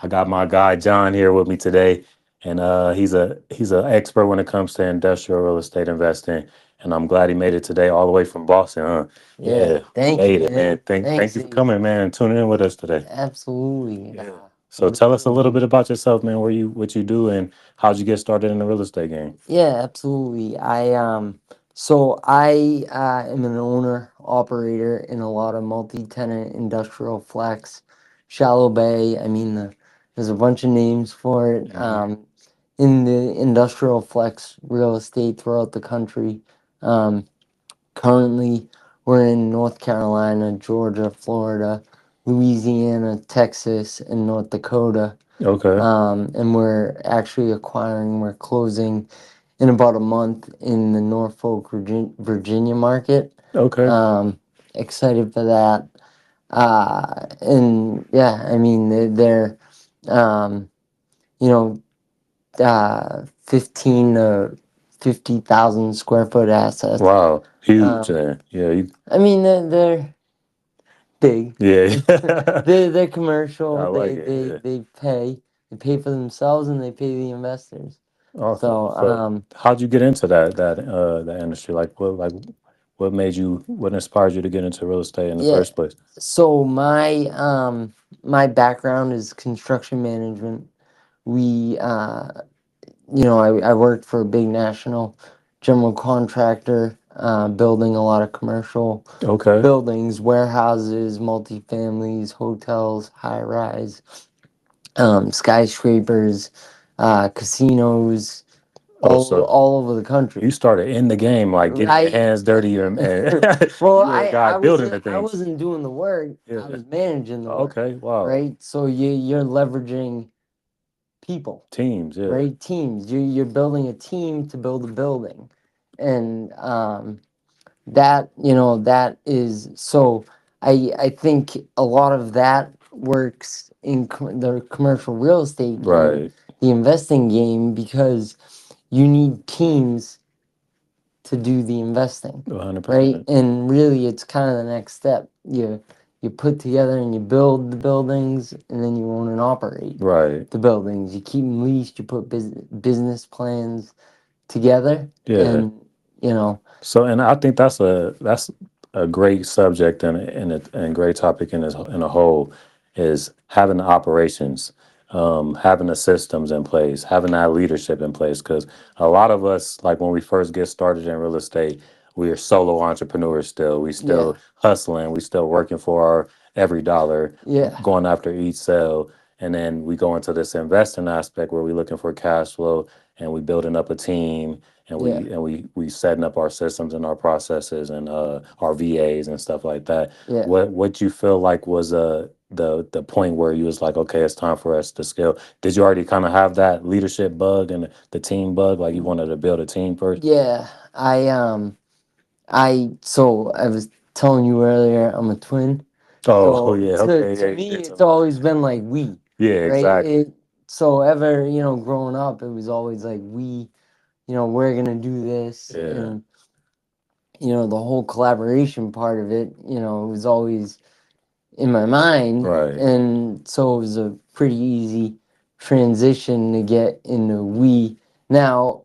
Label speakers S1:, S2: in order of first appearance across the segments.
S1: I got my guy John here with me today, and he's a expert when it comes to industrial real estate investing. And I'm glad he made it today, all the way from Boston, huh?
S2: Yeah,
S1: Yeah, you
S2: thank you,
S1: made it,
S2: man.
S1: man. Thank
S2: Thanks,
S1: you for coming, man, and tuning in with us today.
S2: absolutely.
S1: Yeah. So tell us a little
S2: Really,
S1: bit about yourself, man. What you do, and how'd you get started in the real estate game?
S2: yeah, absolutely. I am an owner operator in a lot of multi-tenant industrial flex, shallow bay. There's a bunch of names for it.
S1: Hmm.
S2: In the industrial flex real estate throughout the country. Um, Currently, we're in North Carolina, Georgia, Florida, Louisiana, Texas, and North Dakota.
S1: Okay.
S2: And we're closing in about a month in the Norfolk, Virginia market.
S1: Okay.
S2: Um, Excited for that. And yeah, they're you know, 15 to 50,000 square foot assets.
S1: Wow. Huge.
S2: Um,
S1: Yeah.
S2: they're big.
S1: Yeah.
S2: They're
S1: I
S2: commercial.
S1: like it. Yeah.
S2: They pay for themselves and they pay the investors.
S1: Awesome.
S2: So
S1: So, how'd you get into that industry? What made you? What inspired you to get into real estate in the
S2: yeah.
S1: first place?
S2: So my background is construction management. We I worked for a big national general contractor, building a lot of commercial
S1: Okay.
S2: buildings, warehouses, multifamilies, hotels, high rise, skyscrapers, casinos,
S1: Oh, so
S2: all over the country.
S1: you started in the game, like getting your
S2: I
S1: hands dirty, and
S2: well,
S1: you were a guy building the
S2: I
S1: things.
S2: wasn't doing the work. I
S1: Yeah.
S2: was managing the work,
S1: Okay. Wow.
S2: right? So you're leveraging people,
S1: Teams. Yeah.
S2: right? Teams. You're building a team to build a building, and that is so. I think a lot of that works in the commercial real estate game,
S1: Right.
S2: the investing game, because you need teams to do the investing,
S1: hundred
S2: right?
S1: percent.
S2: And really, it's kind of the next step. You put together and you build the buildings, and then you own and operate
S1: Right.
S2: the buildings. You keep them leased. You put business plans together,
S1: Yeah.
S2: and you know,
S1: So, and I think that's a great subject and great topic in a whole is having the operations, having the systems in place, having that leadership in place. Because a lot of us, like when we first get started in real estate, we are solo entrepreneurs still. We
S2: yeah,
S1: still hustling. We still working for our every dollar,
S2: yeah,
S1: going after each sale. And then we go into this investing aspect where we're looking for cash flow and we building up a team and
S2: yeah,
S1: we setting up our systems and our processes and our VAs and stuff like that.
S2: yeah.
S1: What you feel like was the point where you was like, okay, it's time for us to scale. Did you already kind of have that leadership bug and the team bug, like you wanted to build a team first?
S2: Yeah, I was telling you earlier, I'm a twin.
S1: Oh, oh
S2: So
S1: yeah,
S2: to
S1: okay,
S2: to
S1: yeah, you
S2: me,
S1: did tell
S2: it's
S1: me.
S2: always been like we,
S1: Yeah,
S2: right?
S1: exactly.
S2: Growing up, it was always like we, we're gonna do this,
S1: Yeah,
S2: and the whole collaboration part of it, it was always in my mind,
S1: right,
S2: and so it was a pretty easy transition to get into we. Now,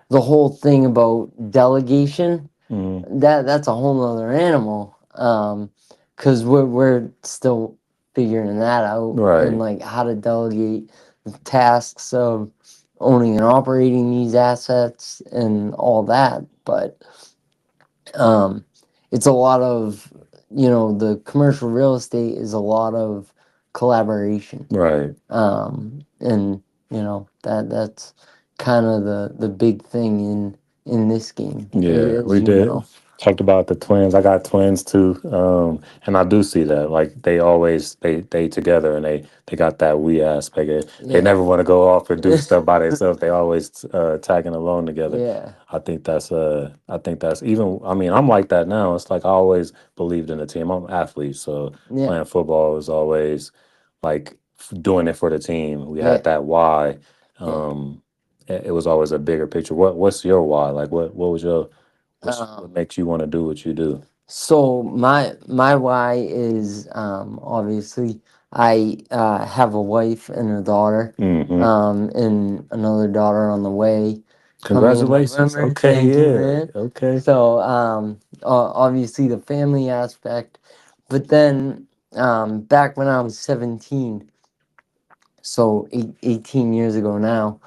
S2: the whole thing about delegation,
S1: mm,
S2: that's a whole nother animal, because we're still figuring that out, and
S1: right,
S2: like how to delegate the tasks of owning and operating these assets and all that. But um it's a lot of, the commercial real estate is a lot of collaboration,
S1: right.
S2: and that's kind of the big thing in this game,
S1: Yeah,
S2: as
S1: we
S2: you
S1: did
S2: know.
S1: talked about the twins. I got twins too, and I do see that. Like they always they together, and they got that we aspect. They
S2: Yeah.
S1: never want to go off and do stuff by themselves. They always tagging along together.
S2: Yeah.
S1: I think that's even. I mean, I'm like that now. It's like I always believed in the team. I'm an athlete, so
S2: Yeah.
S1: playing football was always like doing it for the team. We had
S2: Yeah.
S1: that why.
S2: Yeah.
S1: Um, it was always a bigger picture. What's your why? Like what was your what
S2: Um,
S1: makes you want to do what you do?
S2: so my why is, obviously, I have a wife and a daughter,
S1: Mm-hmm.
S2: and another daughter on the way coming in
S1: Congratulations.
S2: November.
S1: Okay,
S2: Thank you,
S1: yeah.
S2: man.
S1: Okay.
S2: So, obviously the family aspect, but then back when I was 17, so 18 years ago now,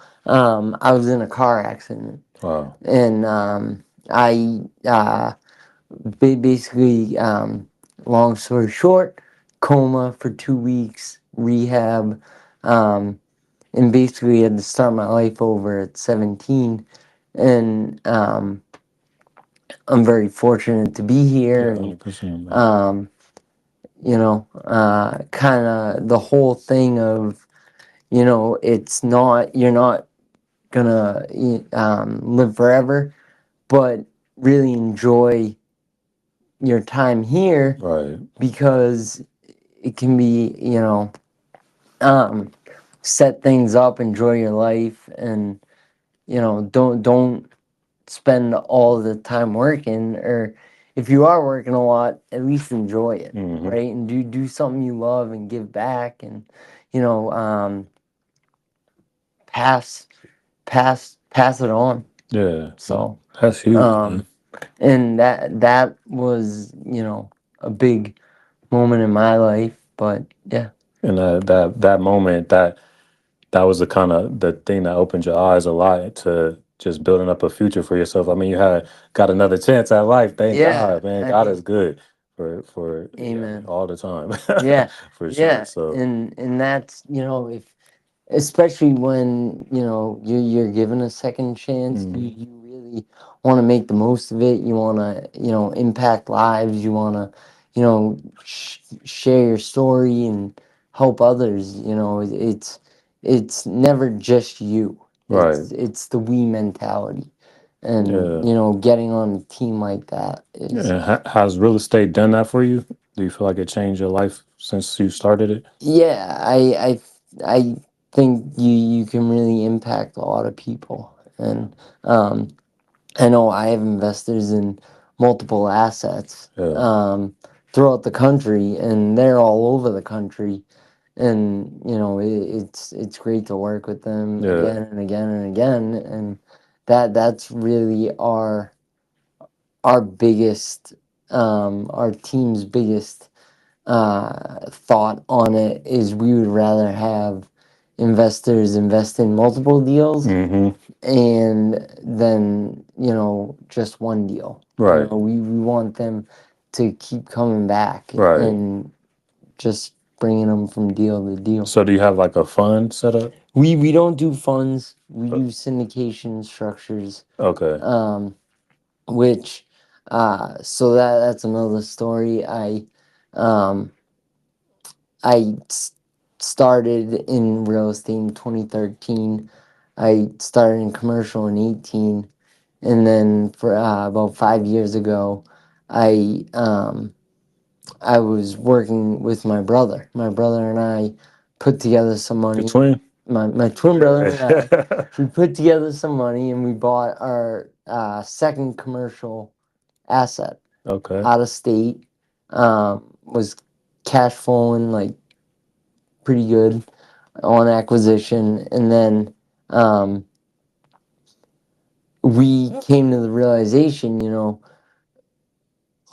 S2: I was in a car accident,
S1: Wow.
S2: and I basically, long story short, coma for 2 weeks, rehab, um, and basically had to start my life over at 17. And I'm very fortunate to be
S1: Yeah,
S2: here, and
S1: 100%, man.
S2: um, kind of the whole thing of, it's not, you're not gonna live forever, but really enjoy your time here,
S1: Right.
S2: because it can be, um, set things up, enjoy your life, and don't spend all the time working, or if you are working a lot, at least enjoy it,
S1: Mm-hmm.
S2: right? And do something you love and give back, and you know um, pass pass it on.
S1: Yeah.
S2: So
S1: That's huge, man.
S2: um, and that was a big moment in my life, but yeah.
S1: And that moment, that was the kind of the thing that opened your eyes a lot to just building up a future for yourself. I mean, you had got another chance at life. Thank
S2: Yeah,
S1: God, man.
S2: I
S1: God is
S2: mean,
S1: good for yeah,
S2: amen.
S1: all the time,
S2: Yeah,
S1: for sure.
S2: yeah,
S1: So
S2: and that's, if especially when you're given a second chance, you,
S1: mm,
S2: you really want to make the most of it. You want to impact lives. You want to share your story and help others. It's never just you.
S1: right,
S2: It's the we mentality, and
S1: yeah.
S2: getting on a team like that is.
S1: Yeah. Has real estate done that for you? Do you feel like it changed your life since you started it?
S2: Yeah, I think you can really impact a lot of people, and um, I know I have investors in multiple assets
S1: Yeah,
S2: throughout the country, and they're all over the country, and it's great to work with them
S1: yeah,
S2: again and again and again, and that's really our biggest, our team's biggest thought on it is we would rather have investors invest in multiple deals,
S1: mm-hmm,
S2: and then just one deal.
S1: right,
S2: We want them to keep coming back
S1: right.
S2: and just bringing them from deal to deal.
S1: So do you have like a fund set up?
S2: We don't do funds, we
S1: Uh,
S2: do syndication structures,
S1: Okay.
S2: um which so that's another story. Um I started in real estate in 2013. I started in commercial in 18, and then for about 5 years ago, I I was working with my brother. My brother and I put together some
S1: Your
S2: money.
S1: twin?
S2: My twin brother and I,
S1: Yeah.
S2: we put together some money, and we bought our second commercial asset
S1: Okay.
S2: out of state. Was cash flowing like pretty good on acquisition, and then um, we came to the realization,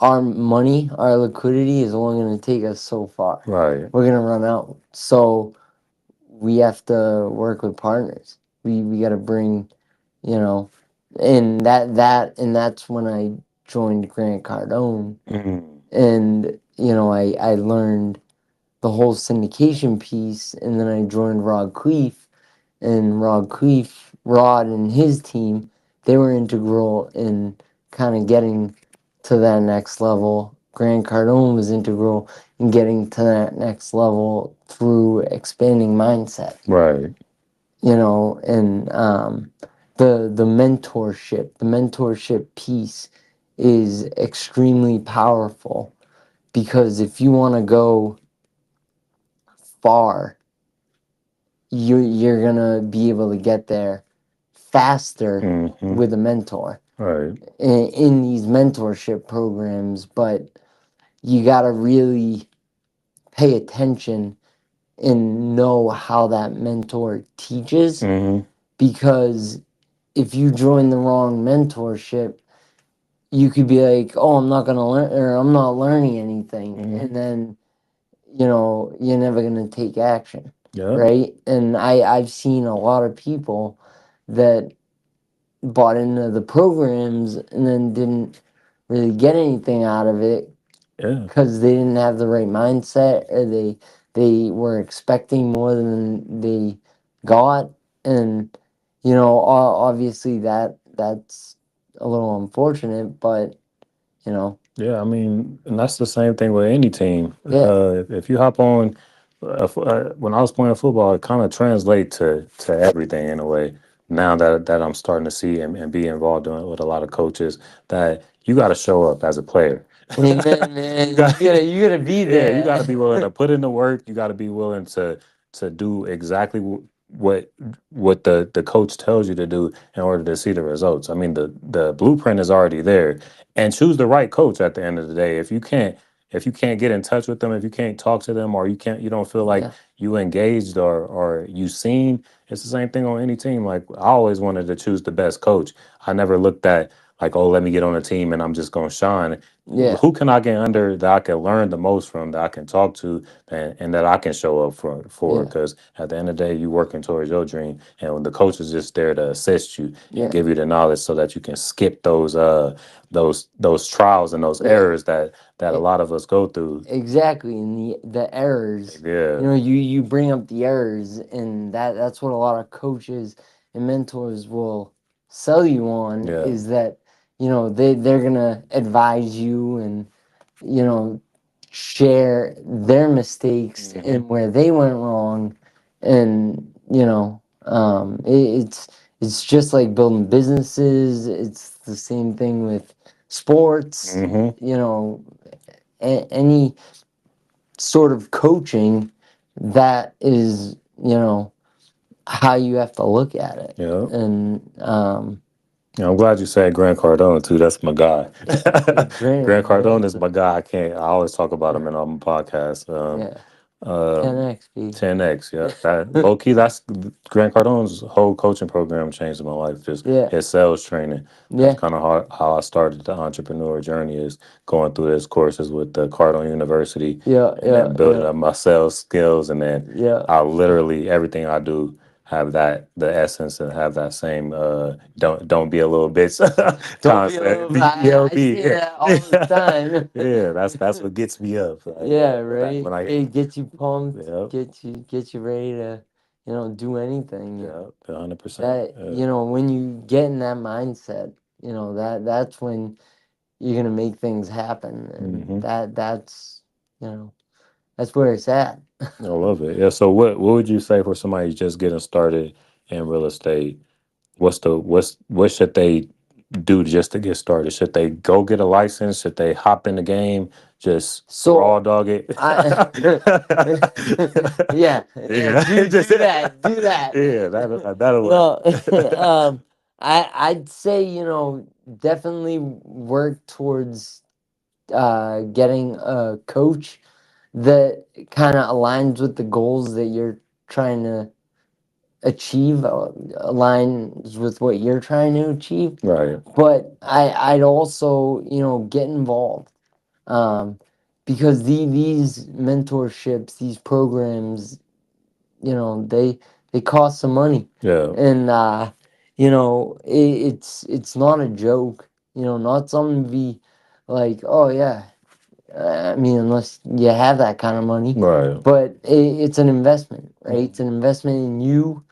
S2: our money, our liquidity is only going to take us so far.
S1: Right.
S2: We're going to run out, so we have to work with partners. We got to bring, you know, and that's when I joined Grant Cardone,
S1: Mm.
S2: and I learned the whole syndication piece, and then I joined Rod Queef, and Rod and his team, they were integral in kind of getting to that next level. Grant Cardone was integral in getting to that next level through expanding mindset,
S1: Right.
S2: and the mentorship piece is extremely powerful, because if you want to go far, you're gonna be able to get there faster
S1: Mm-hmm.
S2: with a mentor
S1: Right.
S2: in these mentorship programs, but you gotta really pay attention and know how that mentor teaches,
S1: Mm-hmm.
S2: because if you join the wrong mentorship, you could be like, oh, I'm not gonna learn, or I'm not learning anything,
S1: Mm-hmm.
S2: and then you're never gonna take action,
S1: Yep.
S2: right? And I've seen a lot of people that bought into the programs and then didn't really get anything out of it
S1: Yeah.
S2: because they didn't have the right mindset, or they were expecting more than they got. And obviously that's a little unfortunate, but you know
S1: Yeah, I mean, and that's the same thing with any team.
S2: yeah,
S1: If you hop on, when I was playing football, it kind of translates to everything in a way. Now that I'm starting to see and be involved in with a lot of coaches, that you got to show up as a player.
S2: amen,
S1: You
S2: man.
S1: got,
S2: You gotta be
S1: yeah, you got to
S2: there.
S1: be willing to put in the work. You got to be willing to do exactly what the coach tells you to do in order to see the results. I mean, the blueprint is already there, and choose the right coach at the end of the day. If you can't get in touch with them, if you can't talk to them, or you don't feel like
S2: Yeah,
S1: you engaged or you seen, it's the same thing on any team. Like, I always wanted to choose the best coach. I never looked at like, oh, let me get on a team and I'm just gonna shine.
S2: yeah,
S1: Who can I get under that I can learn the most from, that I can talk to, and that I can show up for?
S2: yeah,
S1: Because at the end of the day, you working towards your dream, and when the coach is just there to assist you and
S2: yeah,
S1: give you the knowledge so that you can skip those trials and those
S2: yeah.
S1: errors that a
S2: E-
S1: lot of us go through.
S2: Exactly, and the errors.
S1: Yeah,
S2: You bring up the errors, and that's what a lot of coaches and mentors will sell you on,
S1: yeah,
S2: is that they're gonna advise you, and you know share their mistakes
S1: hmm,
S2: and where they went wrong. And it's just like building businesses. It's the same thing with sports.
S1: hmm,
S2: Any sort of coaching, that is how you have to look at it.
S1: yeah.
S2: And
S1: I'm glad you said Grant Cardone too. That's my guy. Grant Cardone is
S2: grant
S1: my guy. I always talk about him in on my podcast.
S2: yeah,
S1: Uh,
S2: 10x B.
S1: 10X, yeah. That low key, that's Grant Cardone's whole coaching program changed my life. Just
S2: Yeah,
S1: his sales training. That's
S2: yeah,
S1: kind of how I started the entrepreneur journey, is going through his courses with the Cardone University,
S2: yeah,
S1: and
S2: yeah,
S1: then building
S2: yeah,
S1: up my sales skills. And then
S2: yeah.
S1: I literally, everything I do have the essence, and have that same don't be a little bitch
S2: Don't be a
S1: concept.
S2: little. I
S1: BELB.
S2: say that all the time.
S1: Yeah, that's what gets me up. Like,
S2: Yeah,
S1: when I
S2: right.
S1: when I
S2: It gets you pumped,
S1: yeah,
S2: get you ready to, do anything.
S1: yeah, 100%.
S2: That
S1: Yeah.
S2: when you get in that mindset, that's when you're gonna make things happen, and
S1: Hmm.
S2: you know that's where it's at.
S1: I love it. Yeah. So what would you say for somebody just getting started in real estate? What should they do just to get started? Should they go get a license? Should they hop in the game? Just raw
S2: So
S1: dog it?
S2: I, yeah, yeah,
S1: Yeah.
S2: do
S1: Just
S2: that, do that.
S1: yeah, that'll work.
S2: No, I'd say definitely work towards getting a coach that kind of aligns with the goals that you're trying to achieve, aligns with what you're trying to achieve.
S1: Right.
S2: But I'd also get involved, um, because these mentorships, these programs, they cost some money.
S1: Yeah.
S2: And it's not a joke, not something to be like, oh yeah. I mean, unless you have that kind of money.
S1: Right.
S2: But it's an investment, right? It's
S1: Mhm.
S2: an investment in you.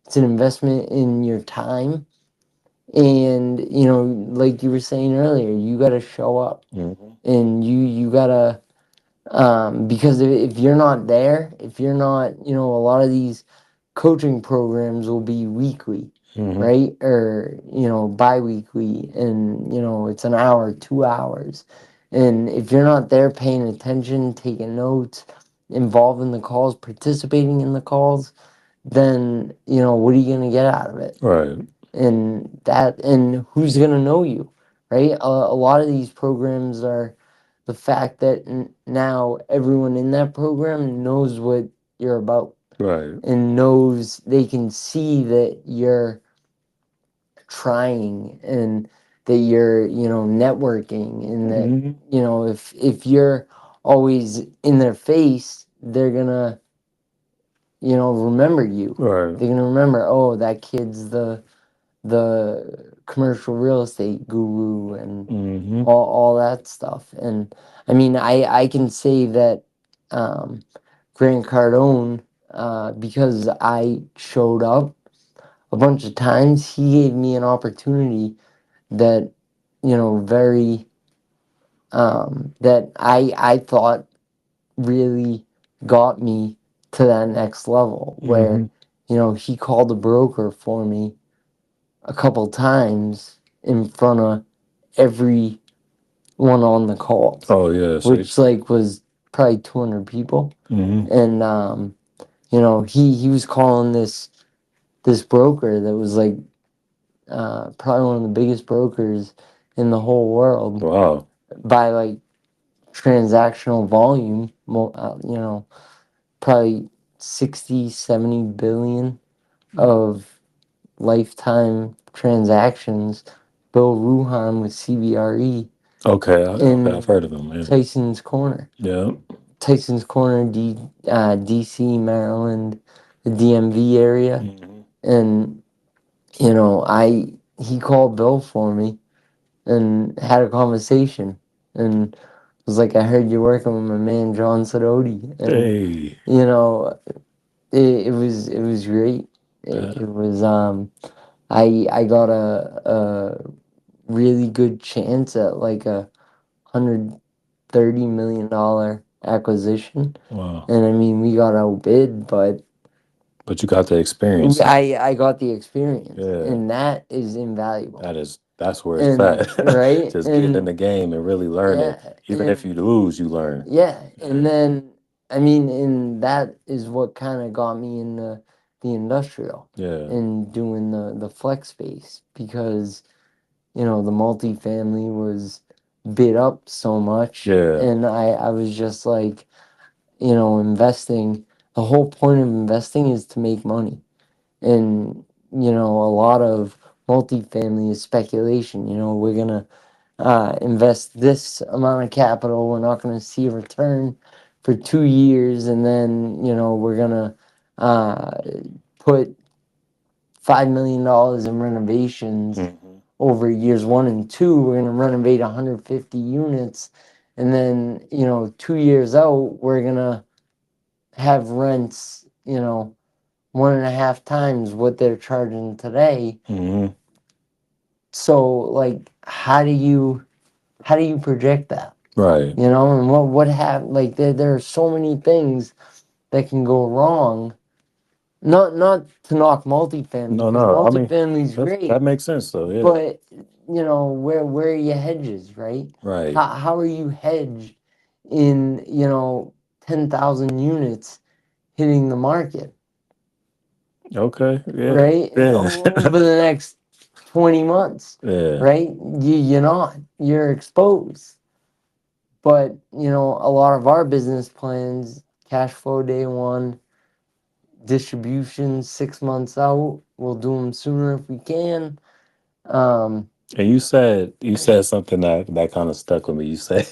S2: It's an investment in your time. And like you were saying earlier, you got to show up,
S1: Mhm.
S2: and you got to, because if you're not there, if you're not, a lot of these coaching programs will be weekly,
S1: Mhm.
S2: right? Or bi-weekly, and it's an hour, 2 hours. And if you're not there paying attention, taking notes, involved in the calls, participating in the calls, then what are you going to get out of it?
S1: Right.
S2: And who's going to know you, right? A lot of these programs are the fact that now everyone in that program knows what you're about,
S1: Right.
S2: and knows they can see that you're trying and that you're, networking, and that,
S1: Hmm.
S2: if you're always in their face, they're gonna, remember you.
S1: Right.
S2: They're gonna remember, oh, that kid's the commercial real estate guru, and
S1: Hmm.
S2: all that stuff. And I mean, I can say that Grant Cardone, because I showed up a bunch of times, he gave me an opportunity that, very, that I thought really got me to that next level, where,
S1: Hmm.
S2: he called a broker for me a couple times in front of everyone on the calls,
S1: Oh yeah. So.
S2: which like was probably 200 people.
S1: Hmm.
S2: And he was calling this broker that was like probably one of the biggest brokers in the whole world
S1: Wow.
S2: by like transactional volume, probably 60, 70 billion of lifetime transactions. Bill Ruhan with CBRE
S1: Okay. Okay. I've
S2: in
S1: heard of him. Yeah.
S2: Tyson's Corner.
S1: Yeah.
S2: Tyson's Corner, DC, Maryland, the DMV area.
S1: Hmm.
S2: And, he called Bill for me and had a conversation, and was like, I heard you're working with my man, John Sidoti. And,
S1: Hey.
S2: you know, it was great.
S1: That.
S2: It was, I got a really good chance at like a $130 million acquisition.
S1: Wow.
S2: And I mean, we got outbid, but
S1: But you got the experience.
S2: I got the experience,
S1: Yeah.
S2: and that is invaluable.
S1: That's where it's
S2: And
S1: at.
S2: right,
S1: Just getting in
S2: and
S1: the game and really learning.
S2: yeah,
S1: Even if you lose, you learn.
S2: yeah, and
S1: Yeah.
S2: then I mean, and that is what kind of got me in the industrial
S1: Yeah.
S2: and doing the flex space, because the multifamily was bid up so much,
S1: Yeah.
S2: and I was just like, investing. The whole point of investing is to make money, and a lot of multifamily is speculation. We're gonna invest this amount of capital, we're not gonna see a return for 2 years, and then we're gonna uh, put $5 million in renovations
S1: Hmm.
S2: over years 1 and 2. We're going to renovate 150 units, and then 2 years out, we're going to have rents 1.5 times what they're charging today.
S1: Hmm.
S2: So like, how do you project that?
S1: Right.
S2: And what have, like, there are so many things that can go wrong. Not to knock multifamily,
S1: No,
S2: because
S1: no. I mean,
S2: multifamily's great,
S1: that makes sense though. Yeah.
S2: but where are your hedges, right?
S1: Right.
S2: How are you hedged in 10,000 units hitting the market,
S1: Okay. Yeah.
S2: right?
S1: Yeah.
S2: Over the next 20 months,
S1: Yeah.
S2: right? You're exposed. But a lot of our business plans, cash flow day one, distribution 6 months out, we'll do them sooner if we can. um
S1: And you said something that kind of stuck with me. You said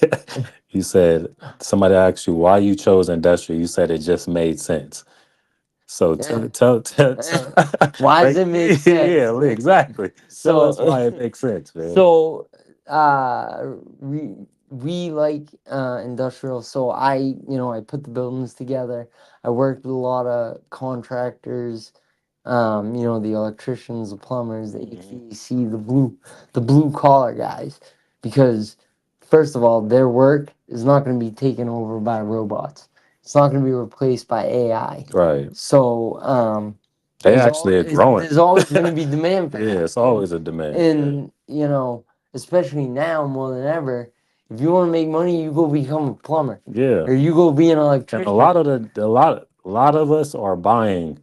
S1: you said somebody asked you why you chose industrial. You said it just made sense. So
S2: Yeah.
S1: tell
S2: Why does
S1: like,
S2: it make
S1: yeah,
S2: sense?
S1: exactly. Tell us
S2: So,
S1: why it makes sense, man.
S2: so we like industrial. So I put the buildings together. I worked with a lot of contractors, the electricians, the plumbers, the
S1: Mhm.
S2: HVAC, the blue collar guys, because first of all, their work is not going to be taken over by robots. It's not going to be replaced by AI.
S1: Right.
S2: So
S1: They actually are growing.
S2: there's always going to be demand for
S1: Yeah,
S2: that.
S1: it's always a demand. Yeah.
S2: And especially now more than ever, if you want to make money, you go become a plumber,
S1: Yeah.
S2: or you go be an
S1: And
S2: electrician.
S1: a lot of us are buying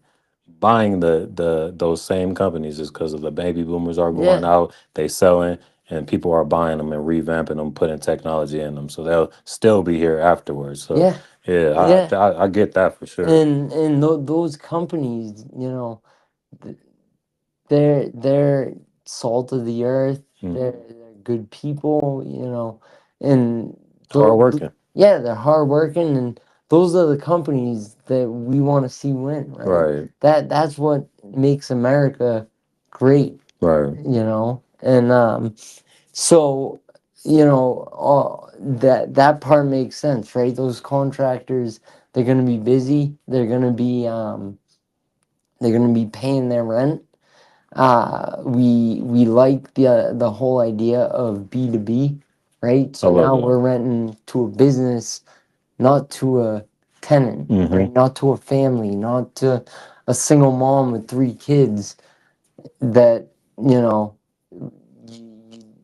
S1: the those same companies is because of the baby boomers are going
S2: Yeah,
S1: out, they selling, and people are buying them and revamping them, putting technology in them, so they'll still be here afterwards. So
S2: yeah.
S1: Yeah,
S2: Yeah,
S1: I get that for sure.
S2: and those companies, th- they're salt of the earth.
S1: Mm.
S2: They're good people, and
S1: Hard working.
S2: yeah, they're hardworking, and those are the companies that we want to see win, right?
S1: Right,
S2: That's what makes America great,
S1: right.
S2: and so that part makes sense, right? Those contractors, they're going to be busy. They're going to be paying their rent. We like the whole idea of B2B, right?
S1: I
S2: So
S1: love
S2: now
S1: that.
S2: we're renting to a business, not to a tenant,
S1: Hmm.
S2: right? Not to a family, not to a single mom with 3 kids that, you know, y-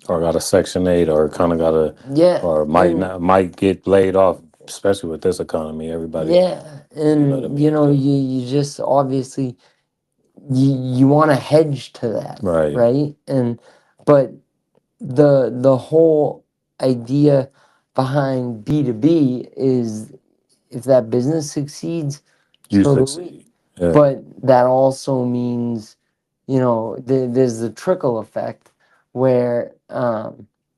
S1: Or got a Section 8, or kind of got a,
S2: yeah,
S1: or might
S2: and
S1: not, might get laid off, especially with this economy. Everybody,
S2: yeah,
S1: that
S2: and
S1: means that.
S2: you just obviously you want to hedge to that,
S1: Right.
S2: right? And but the whole idea behind B2B is if that business succeeds,
S1: You
S2: so do we.
S1: succeed. Yeah.
S2: But that also means, there's the trickle effect where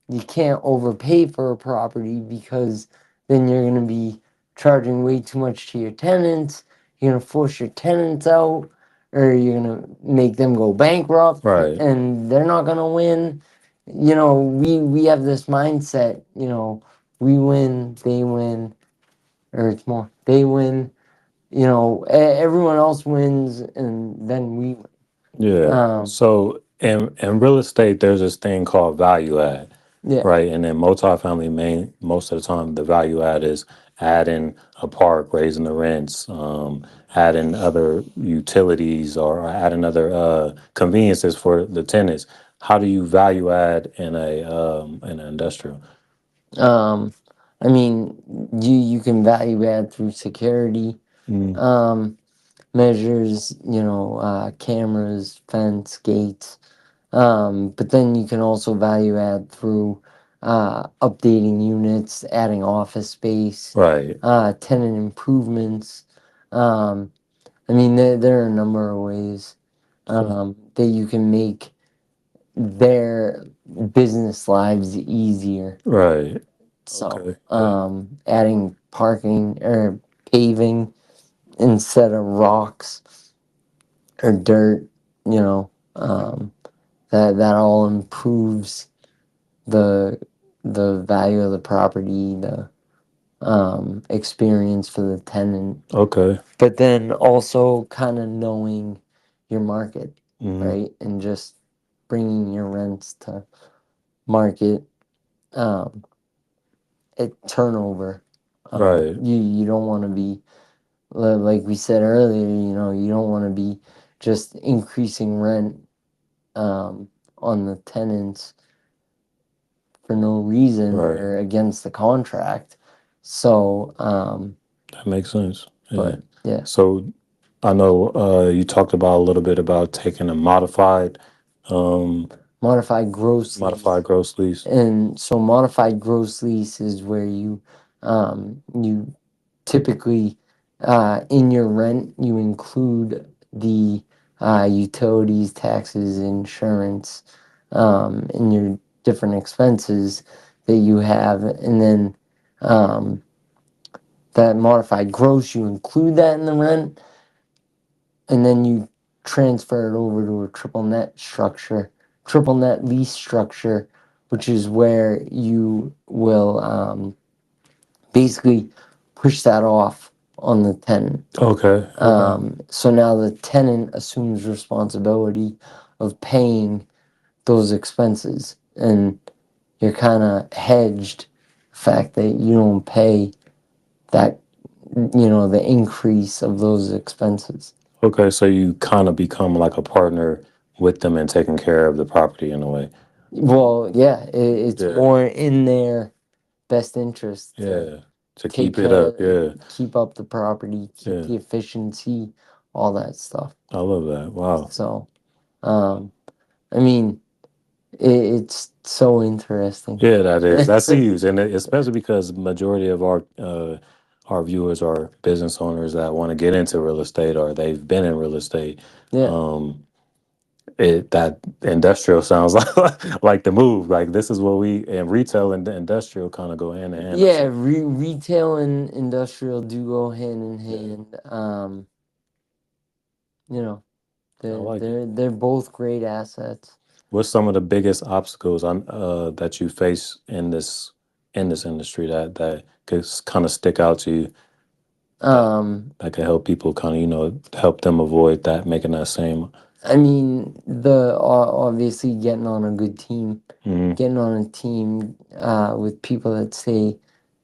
S2: you can't overpay for a property because then you're going to be charging way too much to your tenants. You're going to force your tenants out, or you're going to make them go bankrupt,
S1: Right.
S2: and they're not going to win. We have this mindset, we win, they win, or it's more, they win, everyone else wins and then we win.
S1: Yeah. So in real estate, there's this thing called value add,
S2: Yeah,
S1: right? And then multifamily, most of the time, the value add is adding a park, raising the rents, adding other utilities, or adding other conveniences for the tenants. How do you value add in an industrial?
S2: um I mean, you can value add through security
S1: Mm.
S2: um measures, cameras, fence, gates, but then you can also value add through updating units, adding office space,
S1: Right.
S2: tenant improvements. There are a number of ways
S1: So,
S2: that you can make their business lives easier.
S1: right.
S2: So,
S1: Okay. Yeah.
S2: adding parking or paving instead of rocks or dirt, that all improves the the value of the property, the experience for the tenant,
S1: Okay.
S2: but then also kind of knowing your market,
S1: Hmm.
S2: right? And just bringing your rents to market um, at turnover.
S1: Right.
S2: You don't want to be like we said earlier. You don't want to be just increasing rent um, on the tenants for no reason
S1: Right.
S2: or against the contract. So,
S1: That makes sense. Yeah.
S2: but yeah,
S1: So I know you talked about a little bit about taking a um,
S2: modified
S1: gross lease.
S2: and so modified gross lease is where you typically in your rent you include the utilities, taxes, insurance, and your different expenses that you have, and then um, that modified gross you include that in the rent, and then you transfer it over to a triple net lease structure, which is where you will basically push that off on the tenant.
S1: Okay. Okay.
S2: So now the tenant assumes responsibility of paying those expenses, and you're kind of hedged the fact that you don't pay that, the increase of those expenses.
S1: Okay. So you kind of become like a partner with them and taking care of the property in a way.
S2: Well, yeah, it's
S1: Yeah.
S2: more in their best interest to
S1: Yeah. To
S2: take
S1: keep it up.
S2: care,
S1: Yeah.
S2: keep up the property, keep
S1: Yeah.
S2: the efficiency, all that stuff.
S1: I love that. Wow.
S2: So, um, I mean, it's so interesting.
S1: Yeah, that is. That's huge, and especially because majority of our viewers are business owners that want to get into real estate or they've been in real estate,
S2: Yeah.
S1: um, that industrial sounds like the move. Like this is what we and retail and industrial kind of go hand in hand.
S2: Yeah, retail and industrial do go hand in hand. You know,
S1: I like it.
S2: they're both great assets.
S1: What's some of the biggest obstacles on that you face in this industry that could kind of stick out to you that that could help people kind of help them avoid that making that same.
S2: I mean, obviously getting on a good team,
S1: Hmm.
S2: getting on a team with people that say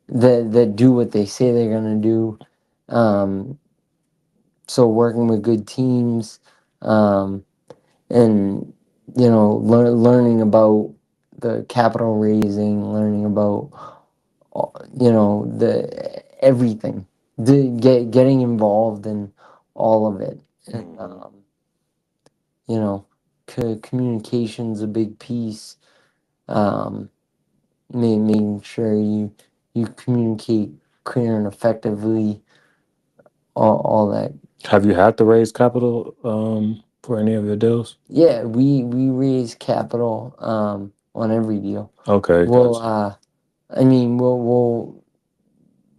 S2: that do what they say they're gonna do. Um, so working with good teams, um, and learning about the capital raising, learning about the everything, getting involved in all of it, and you know, communication's a big piece. Um, making sure you communicate clear and effectively, all that.
S1: Have you had to raise capital for any of your deals?
S2: Yeah, we raise capital on every deal.
S1: Okay,
S2: Well,
S1: gotcha.
S2: I mean,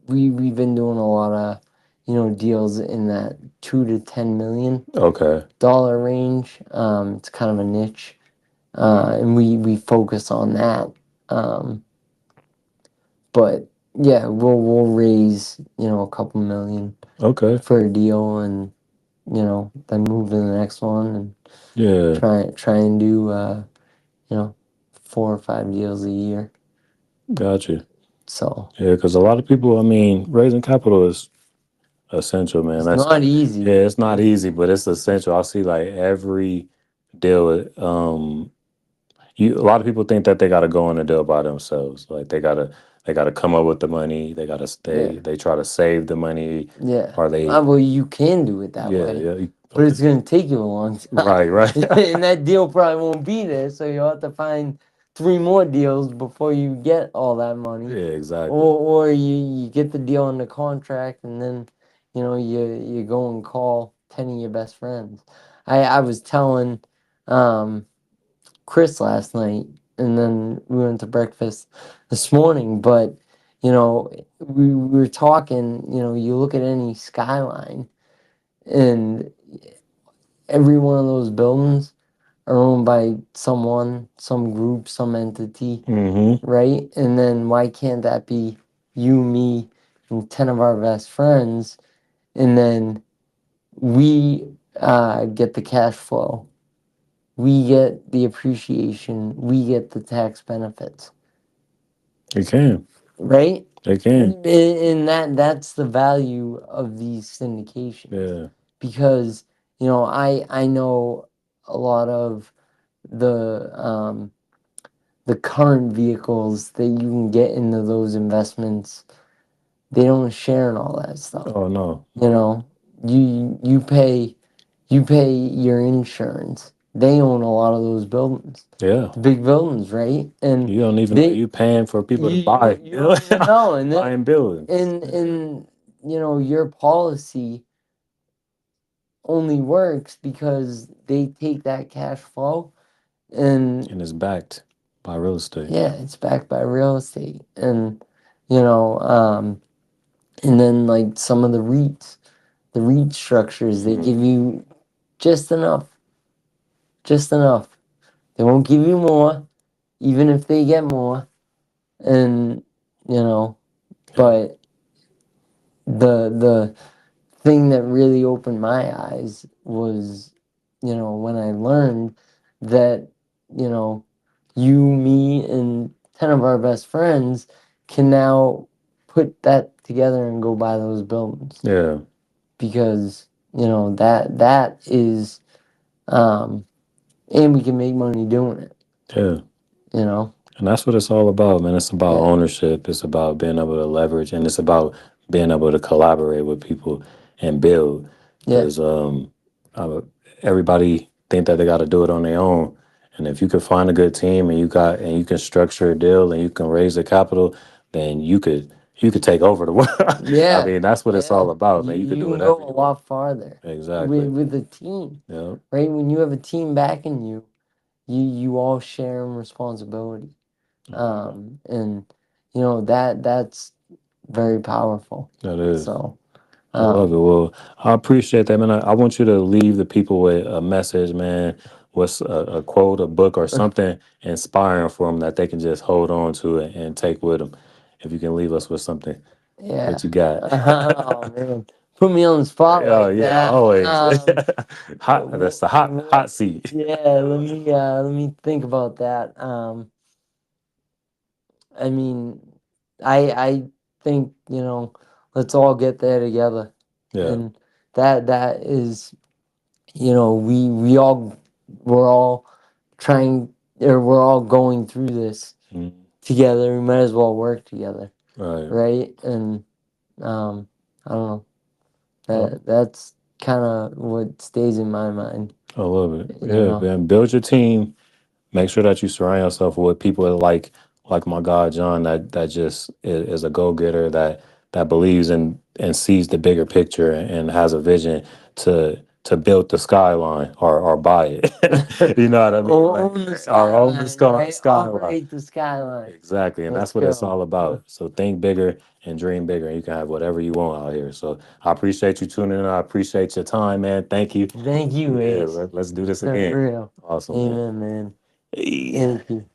S2: we've been doing a lot of deals in that 2 to 10 million
S1: Okay,
S2: dollar range. It's kind of a niche, and we focus on that. Um, but yeah, we'll raise a couple million
S1: okay,
S2: for a deal, and then move to the next one and
S1: yeah,
S2: try and do 4 or 5 deals a year.
S1: gotcha.
S2: So
S1: Yeah, because a lot of people, I mean, raising capital is essential, man.
S2: it's
S1: That's
S2: not
S1: yeah,
S2: easy.
S1: it's not easy, but it's essential. I see like every deal. A lot of people think that they got to go on a deal by themselves. Like they gotta come up with the money. They gotta
S2: Yeah,
S1: stay. They try to save the money,
S2: yeah.
S1: or they
S2: Well, you can do it that
S1: yeah
S2: way,
S1: yeah
S2: but
S1: okay
S2: it's gonna take you a long time,
S1: right right
S2: and that deal probably won't be there. So you'll have to find 3 more deals before you get all that money,
S1: yeah exactly
S2: or you get the deal under contract, and then you go and call 10 of your best friends. I was telling um Chris last night, and then we went to breakfast this morning. But we were talking. You look at any skyline, and every one of those buildings are owned by someone, some group, some entity,
S1: mm-hmm
S2: right? And then why can't that be you, me, and 10 of our best friends, and then we get the cash flow, we get the appreciation, we get the tax benefits,
S1: they can
S2: right?
S1: they can
S2: And that's the value of these syndications,
S1: yeah
S2: because I know a lot of the current vehicles that you can get into those investments. They don't share and all that stuff.
S1: oh no
S2: You
S1: no
S2: know, you pay your insurance. They own a lot of those buildings,
S1: yeah
S2: the big buildings, right? And
S1: you don't even know
S2: they
S1: you paying for people to
S2: you
S1: buy
S2: you don't even know, and then
S1: buying buildings
S2: and your policy only works because they take that cash flow, and
S1: and it's backed by real estate.
S2: yeah, it's backed by real estate. And you know um and then like some of the REIT structures, they give you just enough, just enough. They won't give you more, even if they get more. And you know
S1: Yeah
S2: but the thing that really opened my eyes was when I learned that you know you, me, and 10 of our best friends can now put that together and go buy those buildings,
S1: yeah
S2: because that is um and we can make money doing it,
S1: yeah.
S2: you know
S1: And that's what it's all about, man. It's about
S2: yeah,
S1: ownership. It's about being able to leverage, and it's about being able to collaborate with people and build.
S2: yeah,
S1: Because uh, everybody think that they got to do it on their own, and if you can find a good team and you can structure a deal and you can raise the capital, then you could. you could take over the world. I
S2: Yeah,
S1: mean, that's what it's all
S2: yeah.
S1: about, man. You could
S2: You
S1: do
S2: can go
S1: whatever
S2: a
S1: you want.
S2: lot farther
S1: Exactly.
S2: with a team,
S1: Yeah.
S2: right? When you have a team backing you, you all share in responsibility. And that's very powerful.
S1: That is.
S2: So,
S1: I love it.
S2: um,
S1: Well, I appreciate that, man. I want you to leave the people with a message, man. What's a quote, a book, or something inspiring for them that they can just hold on to and take with them. If you can leave us with something,
S2: yeah.
S1: what you got?
S2: Oh man, put me on the spot
S1: Oh
S2: like
S1: yeah,
S2: that.
S1: always hot. That's the hot seat.
S2: Yeah, let me think about that. I mean, I think let's all get there together,
S1: Yeah.
S2: and that is we're all trying, or we're all going through this
S1: Mm,
S2: together. We might as well work together,
S1: right.
S2: right? And I don't know,
S1: Oh,
S2: that's kind of what stays in my mind,
S1: I love it.
S2: you
S1: Yeah,
S2: know.
S1: man. Build your team. Make sure that you surround yourself with people like my God John that just is a go getter that believes in and sees the bigger picture and has a vision to build the skyline or buy it. You know what I mean? Like
S2: Own the
S1: our own
S2: skyline, right?
S1: skyline.
S2: Operate the skyline.
S1: Exactly, and
S2: Let's
S1: that's what it's
S2: go.
S1: all about. So think bigger and dream bigger, and you can have whatever you want out here. So I appreciate you tuning in. I appreciate your time, man. Thank you.
S2: Thank you,
S1: Yeah,
S2: Ace.
S1: let's do this
S2: For
S1: again.
S2: real.
S1: Awesome, man.
S2: Amen, man.
S1: Hey.
S2: Thank you.